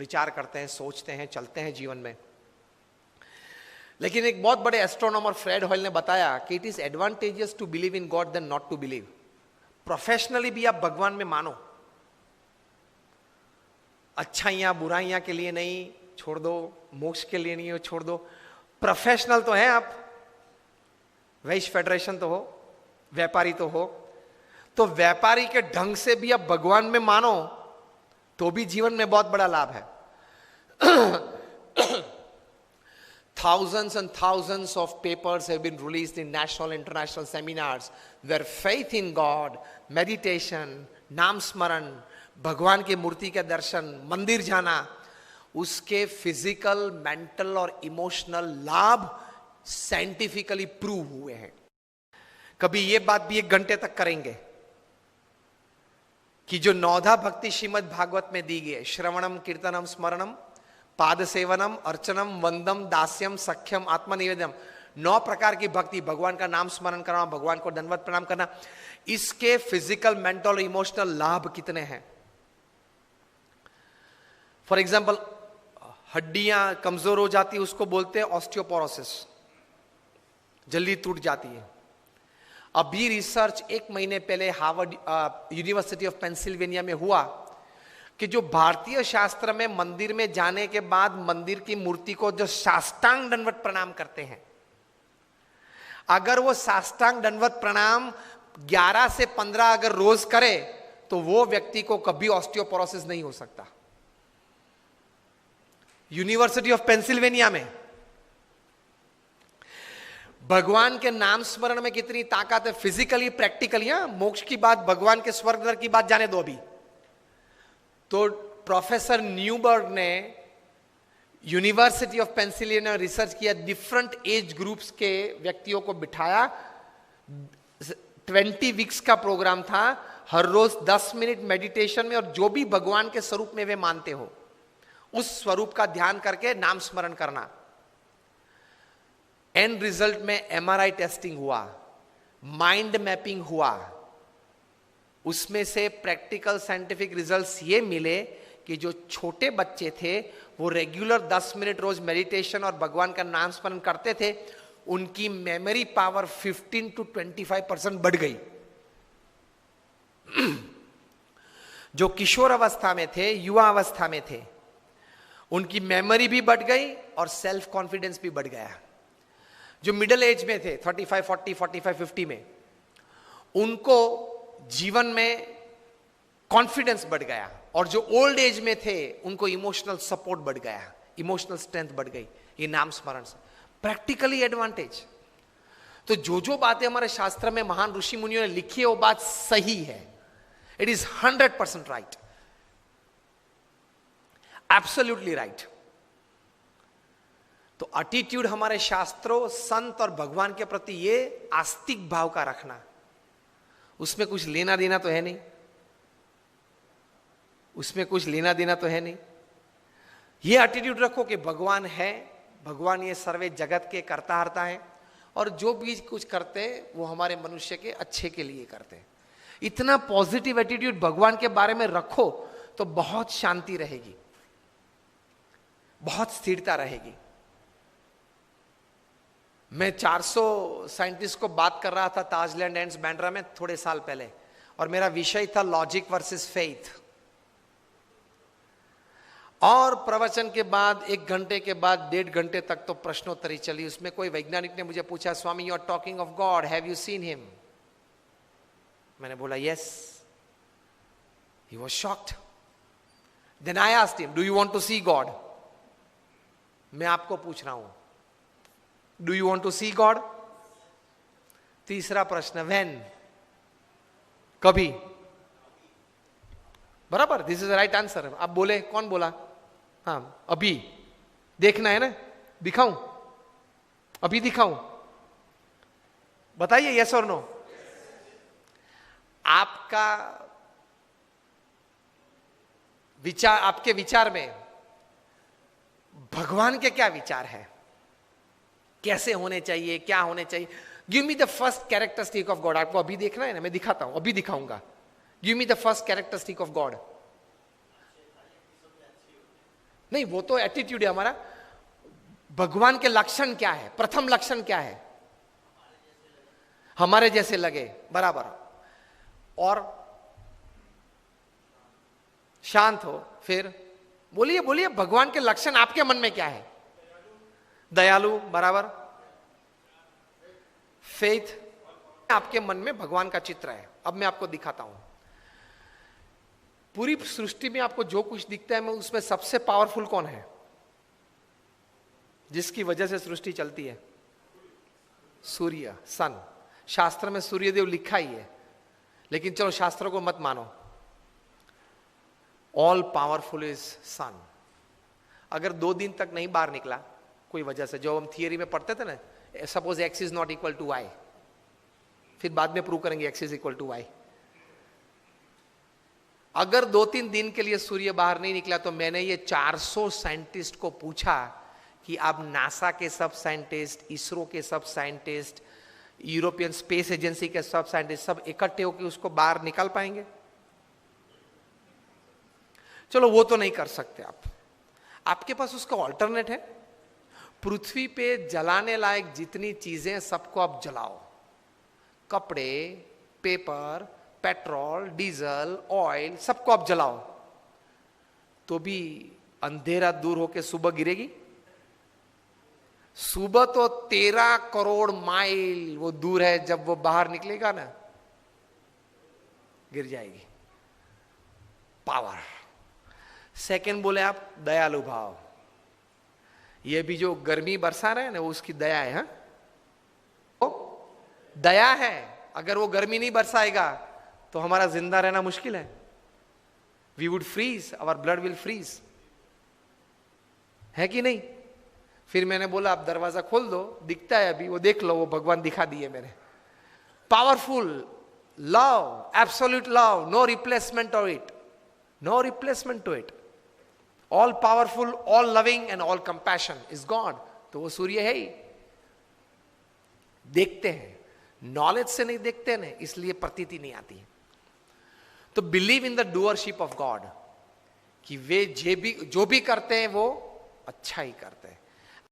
विचार करते हैं, सोचते हैं, चलते हैं जीवन में। लेकिन एक बहुत बड़े एस्ट्रोनॉमर फ्रेड हॉयल ने बताया कि it is advantageous to believe in God then not to believe. Professionally भी आप भगवान में मानो, अच्छाइयां बुराइयां के लिए नहीं, छोड़ दो, मोक्ष के लिए नहीं हो, छोड़ दो। प्रोफेशनल तो है आप, वैश्य फेडरेशन तो हो, व्यापारी तो हो, तो व्यापारी के ढंग से भी आप भगवान में मानो तो भी जीवन में बहुत बड़ा लाभ है। Thousands and thousands of papers have been released in national and international seminars where faith in God, meditation, नाम स्मरण, भगवान की मूर्ति के दर्शन, मंदिर जाना, उसके फिजिकल, मेंटल और इमोशनल लाभ साइंटिफिकली प्रूव हुए हैं। कभी ये बात भी 1 घंटे तक करेंगे कि जो 9धा भक्ति श्रीमद् भागवत में दी गई है, श्रवणम कीर्तनम स्मरणम पाद सेवनम अर्चनम वंदम दास्यम सख्यम आत्मनिवेदम, 9 प्रकार की भक्ति, भगवान का नाम स्मरण करना, भगवान को दंडवत प्रणाम करना, इसके फिजिकल, मेंटल और इमोशनल लाभ कितने हैं। फॉर एग्जाम्पल, हड्डियां कमजोर हो जाती है, उसको बोलते हैं ऑस्टियोपोरोसिस, जल्दी टूट जाती है। अभी रिसर्च 1 महीने पहले हार्वर्ड यूनिवर्सिटी ऑफ पेंसिल्वेनिया में हुआ कि जो भारतीय शास्त्र में मंदिर में जाने के बाद मंदिर की मूर्ति को जो साष्टांग दंडवत प्रणाम करते हैं, अगर वो साष्टांग दंडवत प्रणाम 11 से 15 अगर रोज करे तो वो व्यक्ति को कभी ऑस्टियोपोरोसिस नहीं हो सकता। यूनिवर्सिटी ऑफ पेंसिल्वेनिया में। भगवान के नाम स्मरण में कितनी ताकत है, फिजिकली, प्रैक्टिकली। मोक्ष की बात, भगवान के स्वर्ग नरक की बात जाने दो अभी। तो प्रोफेसर न्यूबर्ग ने यूनिवर्सिटी ऑफ पेंसिल्वेनिया रिसर्च किया, डिफरेंट एज ग्रुप्स के व्यक्तियों को बिठाया, 20 वीक्स का प्रोग्राम था, हर रोज 10 मिनट मेडिटेशन में, और जो भी भगवान के स्वरूप में वे मानते हो उस स्वरूप का ध्यान करके नाम स्मरण करना। एंड रिजल्ट में एमआरआई टेस्टिंग हुआ, माइंड मैपिंग हुआ, उसमें से प्रैक्टिकल साइंटिफिक रिजल्ट्स ये मिले कि जो छोटे बच्चे थे वो रेगुलर 10 मिनट रोज मेडिटेशन और भगवान का नाम स्मरण करते थे, उनकी मेमोरी पावर 15 to 25% बढ़ गई। जो किशोर अवस्था में थे, युवा अवस्था में थे, उनकी मेमोरी भी बढ़ गई और सेल्फ कॉन्फिडेंस भी बढ़ गया। जो मिडिल एज में थे, 35, 40, 45, 50 में, उनको जीवन में कॉन्फिडेंस बढ़ गया, और जो ओल्ड एज में थे उनको इमोशनल सपोर्ट बढ़ गया, इमोशनल स्ट्रेंथ बढ़ गई, ये नाम स्मरण से। Practically advantage. तो जो बातें हमारे शास्त्र में महान ऋषि मुनियों ने लिखी है वो बात सही है। It is 100% right, absolutely right. तो एटीट्यूड हमारे शास्त्रों, संत और भगवान के प्रति ये आस्तिक भाव का रखना, उसमें कुछ लेना देना तो है नहीं, उसमें कुछ लेना देना तो है नहीं। ये एटीट्यूड रखो कि भगवान है, भगवान ये सर्वे जगत के कर्ता हर्ता है, और जो भी कुछ करते हैं वो हमारे मनुष्य के अच्छे के लिए करते हैं। इतना पॉजिटिव एटीट्यूड भगवान के बारे में रखो तो बहुत शांति रहेगी, बहुत स्थिरता रहेगी। मैं 400 साइंटिस्ट को बात कर रहा था ताजलैंड एंड्स बैंड्रा में थोड़े साल पहले, और मेरा विषय था लॉजिक वर्सेस फेथ। और प्रवचन के बाद 1 घंटे के बाद 1.5 घंटे तक तो प्रश्नोत्तरी चली। उसमें कोई वैज्ञानिक ने मुझे पूछा, Swami you are talking of God, have you seen him? मैंने बोला yes. He was shocked. Then I asked him, do you want to see God? मैं आपको पूछ रहा हूं, do you want to see God? तीसरा प्रश्न, व्हेन? कभी? बराबर, this is the right answer. आप बोले, कौन बोला? हाँ, अभी देखना है ना, दिखाऊं? अभी दिखाऊं? बताइए यस और नो। आपका विचार, आपके विचार में भगवान के क्या विचार है, कैसे होने चाहिए, क्या होने चाहिए? Give me the first characteristic of God. आपको अभी देखना है ना, मैं दिखाता हूं, अभी दिखाऊंगा। Give me the first characteristic of God. नहीं, वो तो एटीट्यूड है हमारा। भगवान के लक्षण क्या है? प्रथम लक्षण क्या है? हमारे जैसे लगे, बराबर, और शांत हो। फिर बोलिए बोलिए, भगवान के लक्षण आपके मन में क्या है? दयालु, बराबर, फेथ, आपके मन में भगवान का चित्र है। अब मैं आपको दिखाता हूं। पूरी सृष्टि में आपको जो कुछ दिखता है, मैं उसमें सबसे पावरफुल कौन है जिसकी वजह से सृष्टि चलती है? सूर्य, सन। शास्त्र में सूर्यदेव लिखा ही है, लेकिन चलो शास्त्रों को मत मानो। ऑल पावरफुल इज सन। अगर 2 दिन तक नहीं बाहर निकला कोई वजह से, जो हम थियरी में पढ़ते थे ना, suppose x is not equal to y, फिर बाद में प्रूव करेंगे x is equal to y. अगर 2-3 दिन के लिए सूर्य बाहर नहीं निकला, तो मैंने ये 400 साइंटिस्ट को पूछा कि आप नासा के सब साइंटिस्ट, इसरो के सब साइंटिस्ट, यूरोपियन स्पेस एजेंसी के सब साइंटिस्ट, सब इकट्ठे होकर उसको बाहर निकाल पाएंगे? चलो वो तो नहीं कर सकते आप। आपके पास उसका ऑल्टरनेट है। पृथ्वी पे जलाने लायक जितनी चीजें सबको आप जलाओ, कपड़े, पेपर, पेट्रोल, डीजल, ऑयल, सबको आप जलाओ, तो भी अंधेरा दूर होके सुबह गिरेगी? सुबह तो 13 करोड़ माइल वो दूर है, जब वो बाहर निकलेगा ना, गिर जाएगी। पावर। सेकंड बोले आप, दयालु भाव। ये भी जो गर्मी बरसा रहे हैं ना, वो उसकी दया है। हाँ, दया है। अगर वो गर्मी नहीं बरसाएगा तो हमारा जिंदा रहना मुश्किल है। We would freeze, our blood will freeze, है कि नहीं? फिर मैंने बोला आप दरवाजा खोल दो, दिखता है अभी, वो देख लो, वो भगवान दिखा दिए मैंने। Powerful love, absolute love, no replacement to it, no replacement to it. All powerful, all loving and all compassion is God. तो वो सूर्य है ही। देखते हैं, नॉलेज से नहीं देखते ना, इसलिए प्रतीति नहीं आती है। तो believe in the doership of God, कि वे जो भी करते हैं वो अच्छा ही करते हैं।